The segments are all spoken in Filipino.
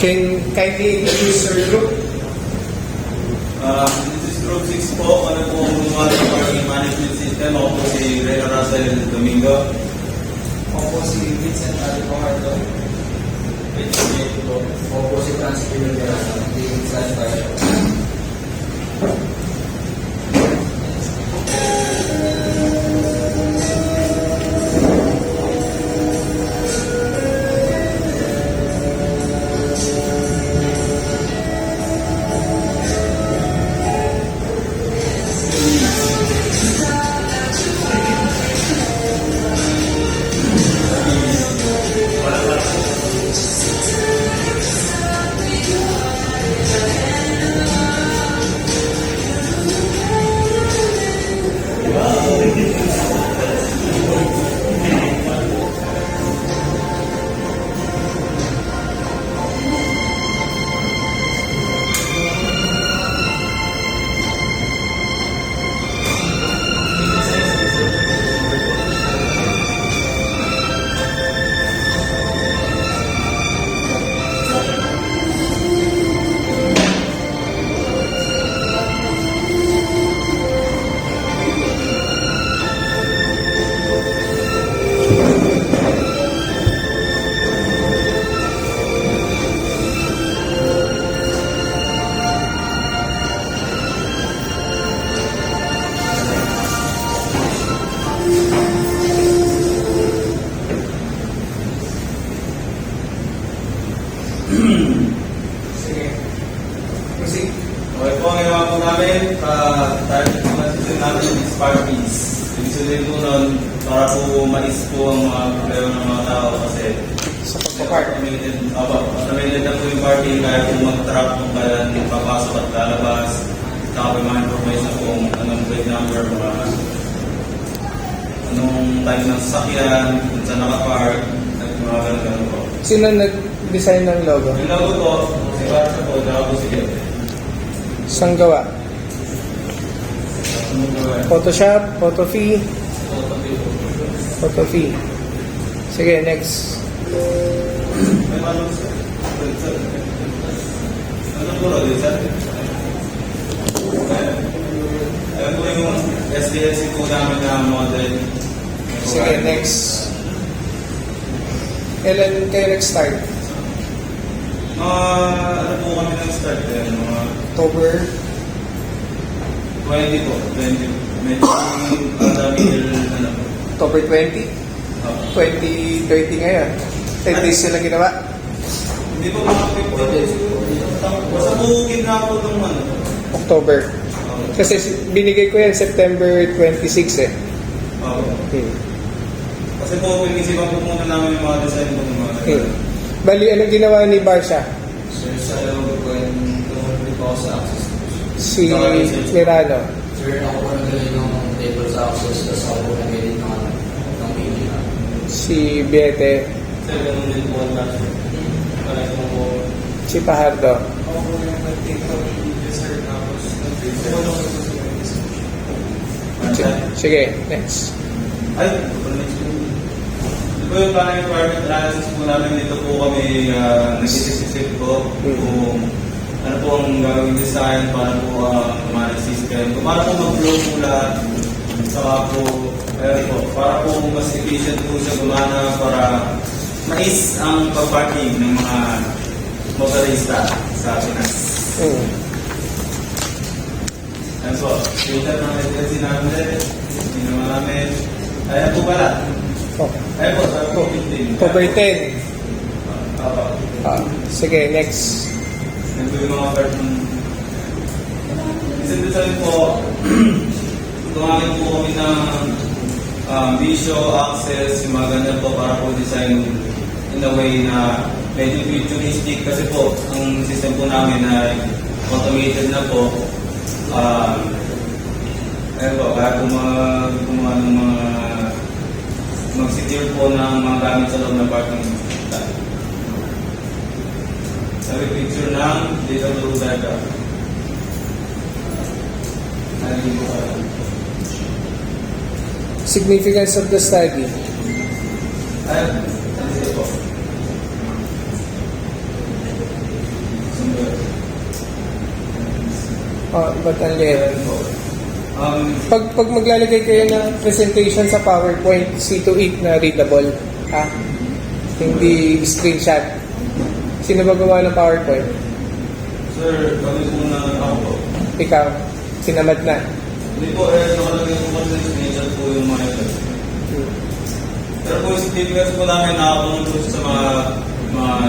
Can kindly introduce your group? This is Group 6 po. Ano po ang gumawa ng parking management system? Ako po si Reno Russell Domingo. Ako po si Vincent Alicomardo. Ako po si Francis Villarreal. Sige. Proceed. Okay po, ang ginawa po namin, target po natin is parties. Ibig sabihin po nun, para po mais po ang mga problema ng mga tao kasi Sa pagpapark. automated na po yung parking, kaya po mag-trap kung kailan papasok at lalabas. Saka po yung mga information na kung anong plate number, anong type ng sasakyan, kung saan nakapark, at mga ganun po. Sino nag-design ng logo? Yung logo po, si Barca po, saka po si Gete. Saan gawa? Photoshop? Photopea? Photopea. Sige, next. May manong sir. Ano po rin, sir? Ayan po yung SDLC po namin na model. Sige, next. Kailan kayo nag-start? Ano po kami nag-start din? Mga October? 20 po. 20. Medyo ang dami ano po. October 20? 2030 ngayon. 10 days sila ginawa. Hindi po mga 50 days. Basta bukid na ako itong ano. October. Kasi binigay ko yan September 26 eh. Kasi po, pinisipan po muna namin yung mga design po ng mga Bali, anong ginawa ni Barsha? Sir, sa loob ko yung tumuloy po ako sa access. Si Mirano. Sir, ako po nagaling ng table sa access, tapos ako po nagaling ng media. Si Biete. Sir, ganun din po ang last. Parang po. Si Pahardo. Ako po yung nag-take video, sir, tapos Sige, next. Ay, ito po yung planning requirement analysis po namin. Dito po kami nagsisisip po kung ano po ang gagawing design para po manage system. Para po mag-flow po lahat. Saka po, para po mas efficient po siya gumana para mais ang pag-parking ng mga motorista sa Pinas. Ayan po, filter ng residency namin. Hindi naman namin. Ayan po pala. Ayan po, sabi po, 15. October 10. Apo. Sige, next. Yan po yung mga part ng... Isang design po, gumamit po kami ng visio, access, yung mga ganyan po para po design in a way na medyo futuristic kasi po, ang system po namin ay automated na po. Ayun po, kaya po mag-secure po ng mga gamit sa loob ng parking lot. Sabi picture ng data flow diagram. Significance of the study. Ayun, ano po. Oh, ba't ang liit? Pag Um, maglalagay kayo ng presentation sa PowerPoint, C2 na readable, ha? Hindi screenshot. Sino ba gumawa ng PowerPoint? sir, kami po na ako po. Ikaw, sinamad na. Hindi po, nakalagay po kasi screenshot po yung mga ito. Pero po yung TPS po namin nakapunod po sa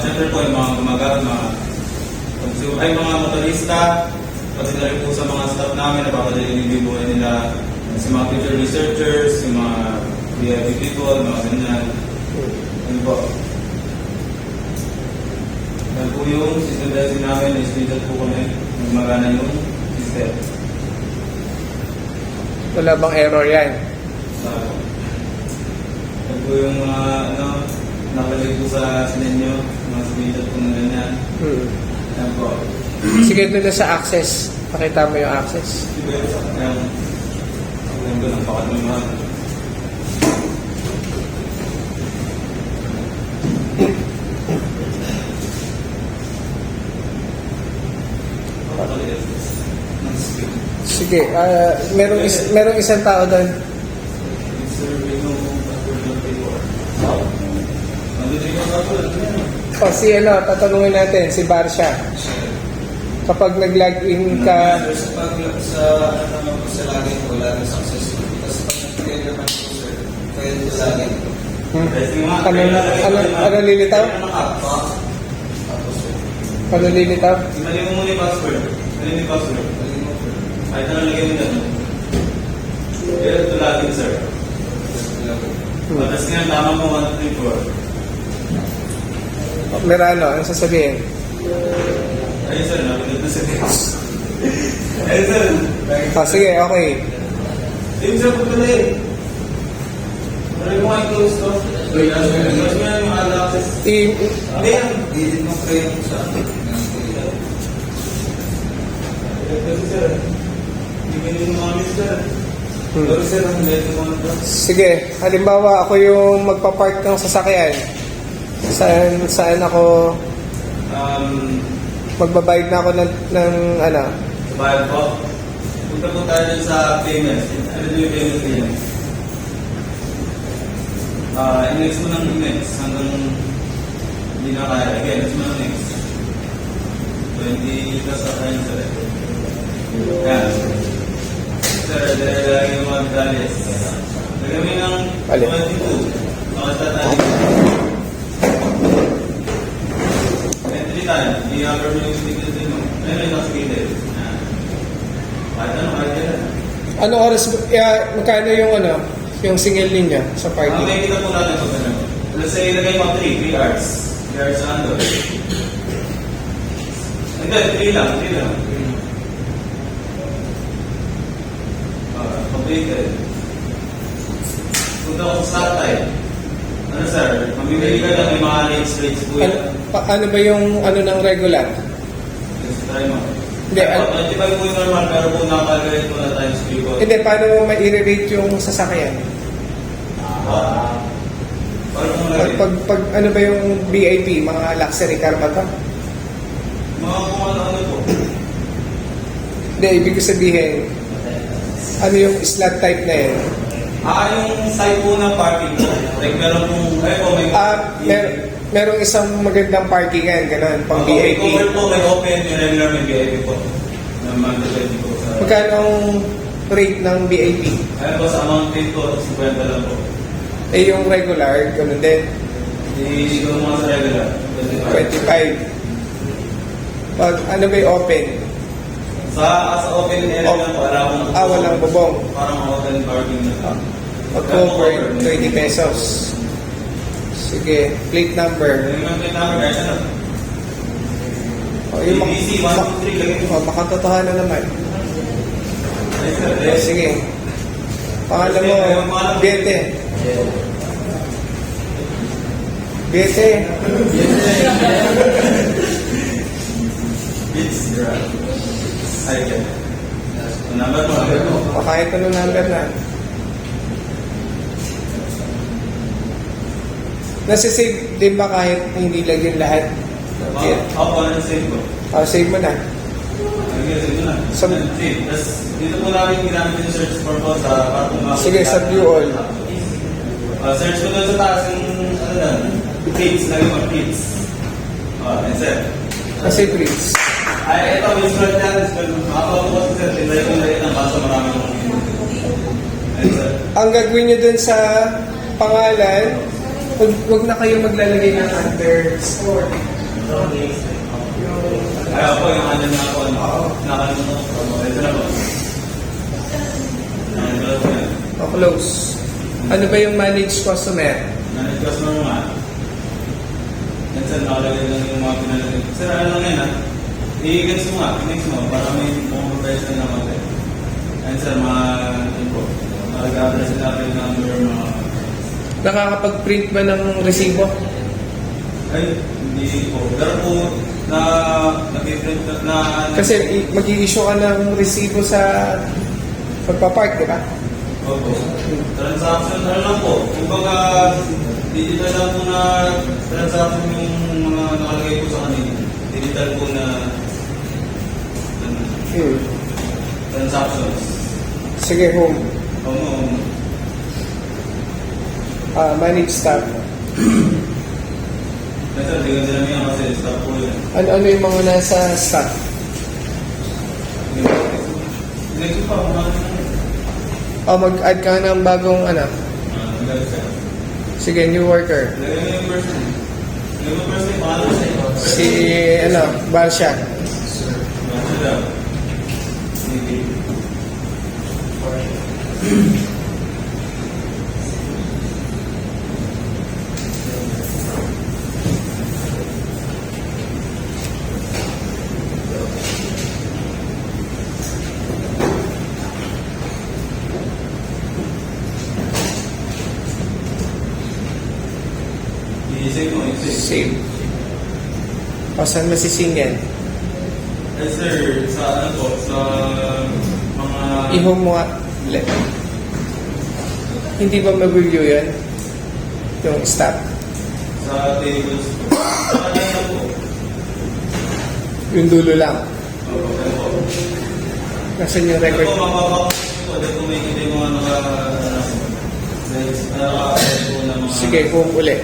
siyempre po yung mga gumagamit, mga motorista, pati na rin po sa mga staff namin, napapadali yung buhay nila, sa mga future researchers, yung mga VIP people, mga ganyan. Ano po? Yan po yung system testing namin, na-screenshot po kami, magana yung system. Wala bang error yan? Yan po yung mga, nakalagay po sa sinenyo, mga screenshot po ng ganyan. Yan po. Sige, doon na sa access. Pakita mo yung access. Yan ko ng pakat ng mga. Sige, merong isang tao doon. O si tatanungin natin, si Barsha. Kapag nag-login ka, Sa login ko, login successful. Tapos pag nag-fail naman po, sir, fail to login. ano lilitaw? Tapos, sir, Ano lilitaw? Mali mo muna yung password. Mali mo yung password. Kahit na nalagay mo dyan. Pero ito login, sir. Tapos nga, tama mo 1, 2, 4. Merano, ano sasabihin? Ayun, sir. Napindot na sa ayun, sir. O sige, okay. Ayun, sir. Pagpala eh. Mali mo nga i-close to. Close mo yan yung all access. Hindi yan. Edit mo kayo sa Kasi, sir. Hindi ka nyo mga sir. Pero, sir, ang leto mo na. Sige, halimbawa ako yung magpapark ng sasakyan. Saan ako magbabayad na ako ng ano? Bayad po. Punta po tayo dun sa payments. Ano yung payment niya? Index mo ng index hanggang hindi na kaya. Again, index mo ng next. 20 plus sa tayo sir. Yan. Sir, dahil yung mga detalles. Lagyan mo ng 22. Makasta tayo. Entry time. I-upper mo yung ticket din mo. Ayun yung nakasigilid. Kahit yan. Ano oras, magkano yung yung single niya sa Ang parking? makikita po natin pag ano. Let's say, ilagay mo 3 hours. 3 hours under. Hindi, 3 lang. Completed. Punta ko sa start time. Ano sir, mamimili ka lang may mga rates po yan. Ano ba yung ng regular? Let's try mo. Hindi, 25 po yung normal, pero po nakalagay po na times 3 po. Hindi, paano mo ma-rate yung sasakyan? Paano mo lagay? Pag ano ba yung VIP, mga luxury car ba to? Mga kung ano po. Hindi, ibig ko sabihin, ano yung slot type na yan? Yung side po ng parking po. Like meron pong, Merong isang magandang parkingan, gano'n, pang May VIP. cover po, may open, yung regular, may VIP po. Na mag-depende po sa... Magkano ang rate ng VIP? Ayun po, sa amount rate po, 50 lang po. Eh, yung regular, gano'n din, Hindi ko mga sa regular. 25. Pag ano ba yung open? Sa open area lang po, alam mo. Walang bubong. Parang open parking na. Pag cover, 20 pesos. Sige, plate number. Yung plate number, guys, ano? Yung ABC, 1, 2, 3, lagay mo. makatotohanan naman. Yes, sir. Yes. Sige. Pangalan mo, Biete. Biete. It's right. Ay, yan. Number mo. Kahit ano number na. Nasa-save din ba kahit hindi lagyan lahat? Ako, ano save ko? Save mo na. Lagyan sige na. Sa- Sige, tapos dito po namin ginamit yung search for po sa para po Sige, sa view all. Search ko doon sa taas yung ano na, treats, lagi mo treats. And sir. Kasi please. Ay, ito, yung scroll niya, makapag po sir, tinry ko na rin ang kaso marami kong and sir. Ang gagawin nyo dun sa pangalan, huwag na kayo maglalagay ng underscore. Ay, ako, yung ano na ako, nakalimutan ko. Ito na po. Close na. Close. Ano ba yung managed customer? Manage customer mo nga. Yan sir, nakalagay lang yung mga pinalagay. Sir, ano lang yan ha? I-gets mo nga, i-mix mo, para may professional na naman din. Yan sir, mga info. Mag-address natin yung number, mga... Nakakapag-print ba ng resibo? Ay, hindi po. Pero po, nag-print na... Kasi mag-i-issue ka ng resibo sa pagpapark, di ba? Opo. Transaction, ano lang po. Kumbaga, digital lang po na transaction yung mga nakalagay po sa kanila. Digital po na transactions. Sige, home. Oo. Manage staff. Kasi hindi ka sila niya kasi stop po yun. Ano yung mga nasa staff? Next pa, mga Mag-add ka ng bagong ano. magalit siya. Sige, new worker. Lagay mo yung person. Lagay mo yung person, pangalan siya. Si, Barsha. Bansya daw. Sige. I-save mo, i-save. Save. O, saan masising yan? Eh sir, sa ano po, sa mga... I-home mo nga. Hindi ba mag-review yan? Yung staff. Sa tables po. Sa kanina po. Yung dulo lang. Opo, ano po. Nasaan yung Ito record? po, mapapakot po. Dito may kita yung mga naka-upload po na mga... Sige, home ulit.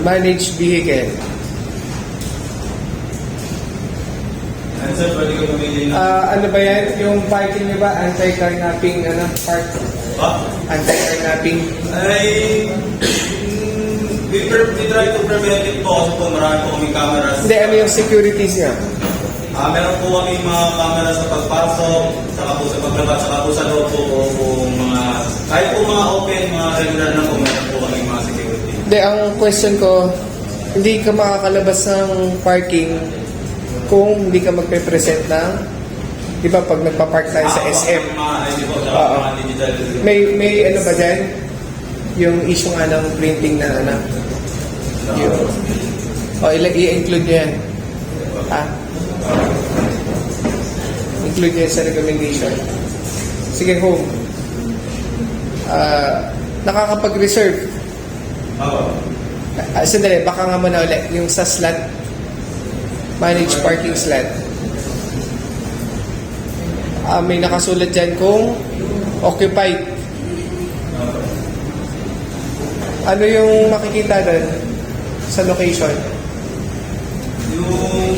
Manage vehicle. Ano sir, pwede ko pamili na... Ano ba yan? Yung parking nyo ba? Anti-carnapping, park? Ha? Anti-carnapping. Ay... we try to prevent it po kasi po marami po kami cameras. Hindi, ano yung securities niya? Meron po kami mga camera sa pagpasok, saka po sa paglabas, saka po sa loob po kung mga... Kahit po mga open, mga regular na po, meron po kami mga security. Hindi, ang question ko, hindi ka makakalabas ng parking kung hindi ka magpe-present ng, di ba, pag nagpa-park tayo sa SM, Mga ID po, saka Oo. mga digital. may ano ba dyan? Yung issue nga ng printing na yung, i-include nyo yan. Include nyo yan sa recommendation. Sige, home. Nakakapag-reserve. Oo. Sandali, baka nga muna ulit. Yung sa slot, manage parking slot. May nakasulat dyan kung occupied. Ano yung makikita doon sa location? Yung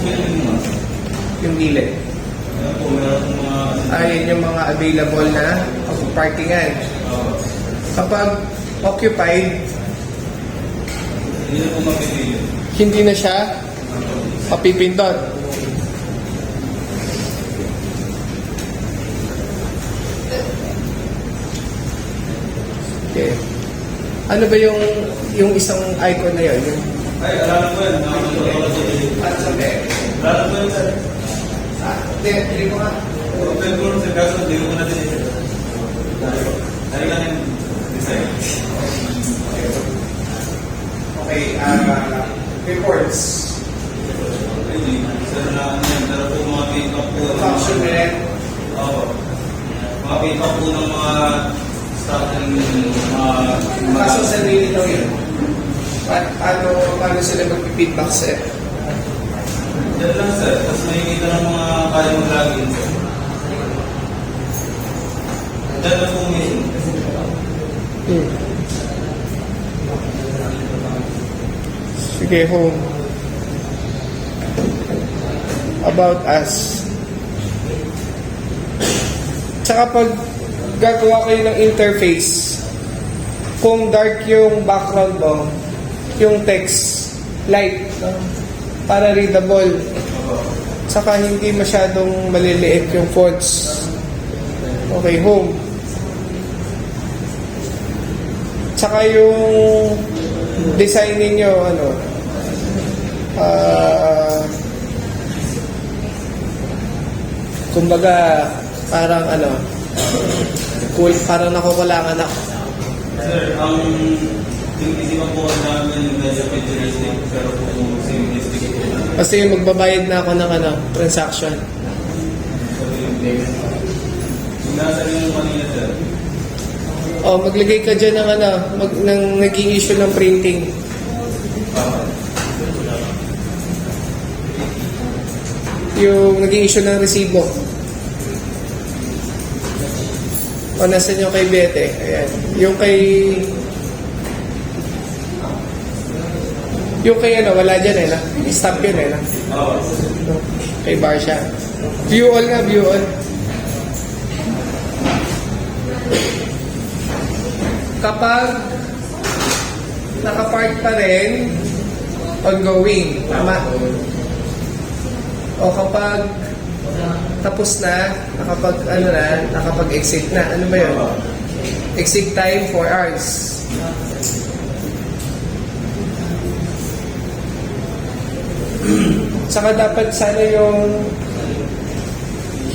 pinili mo. Yung gilid. Ayan po, meron po mga... Ayun yung mga available na parkingan. Kapag occupied, Hindi na po mapipili. hindi na siya mapipindot. Okay. Ano ba yung isang icon na yun? Yung, Ay, alam ko yan. sabi? Alam ko yan, sir. Hindi ko nga. Open ko sa kaso, hindi ko natin ito. Ay, lang yung design. Okay, reports. Ay, sir, na ano yan. Pero po mga pick-up po. Function ulit. Oo. Mga pick-up po ng mga staff ng mga... Kaso sa daw yun. Paano sila mag-feedback sa'yo? Diyan lang sir, tapos makikita ng mga kaya mag-login sir. Diyan lang po mismo. Sige, home. About us. Tsaka pag gagawa kayo ng interface, kung dark yung background mo, yung text light, no? Para readable. Tsaka hindi masyadong maliliit yung fonts. Okay, home. Tsaka yung design ninyo, ano, kumbaga, parang ano, cool, parang nakukulangan ako. Sir, ang tinisipan po namin yung medyo futuristic pero po simplistic po. Kasi magbabayad na ako ng ano, transaction. Yung nasa yung kanina sir, O, maglagay ka dyan ng ano, ng nag-i-issue ng printing. Yung nag-i-issue ng resibo. O, nasan yung kay Bete? Ayan. Yung kay... Yung kay ano, wala dyan eh, na? Stop yun eh, na? Kay Barsha. View all nga, view all. Kapag nakapark pa rin, ongoing. Tama. O kapag tapos na, nakapag-exit na. Ano ba yun? Exit time 4 hours. Saka dapat sana yung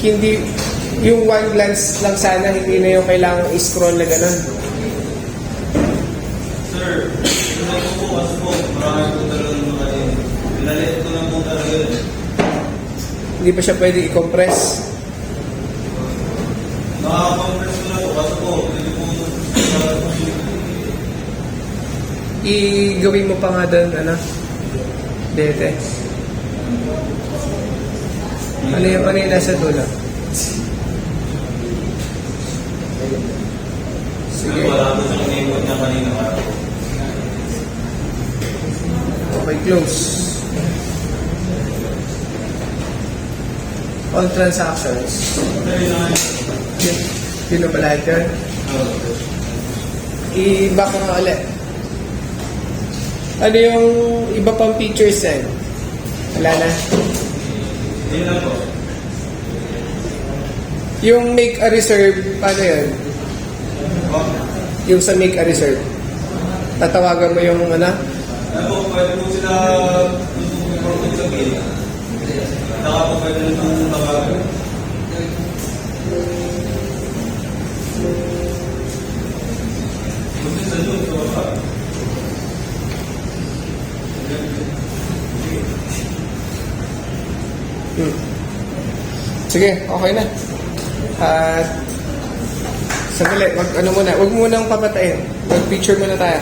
hindi, yung one glance lang sana, hindi na yung kailangang i-scroll na gano'n. sir, yung po kasi po, marami po talaga ng mga yun. Pinalit ko na po talaga yun. Hindi pa siya pwede i-compress. Nakaka-compress ko na po kasi po, hindi po I-gawin mo pa nga doon, ano? Dete. Ano yung nasa dulo? Sige. wala po siyang name niya kanina araw. Okay, close. All transactions. Yun na ba lahat yun? I-back nga ulit. Ano yung iba pang features yan? Wala na. Yun lang po. Yung make a reserve, paano yun? Yung sa make a reserve. Tatawagan mo yung ano? Ano po, pwede po sila tutupin sa gate. Saka po pwede na itong tawagan. Buti sa doon, sa baba. Sige, okay na. At sandali, wag munang papatayin. Mag-picture muna tayo.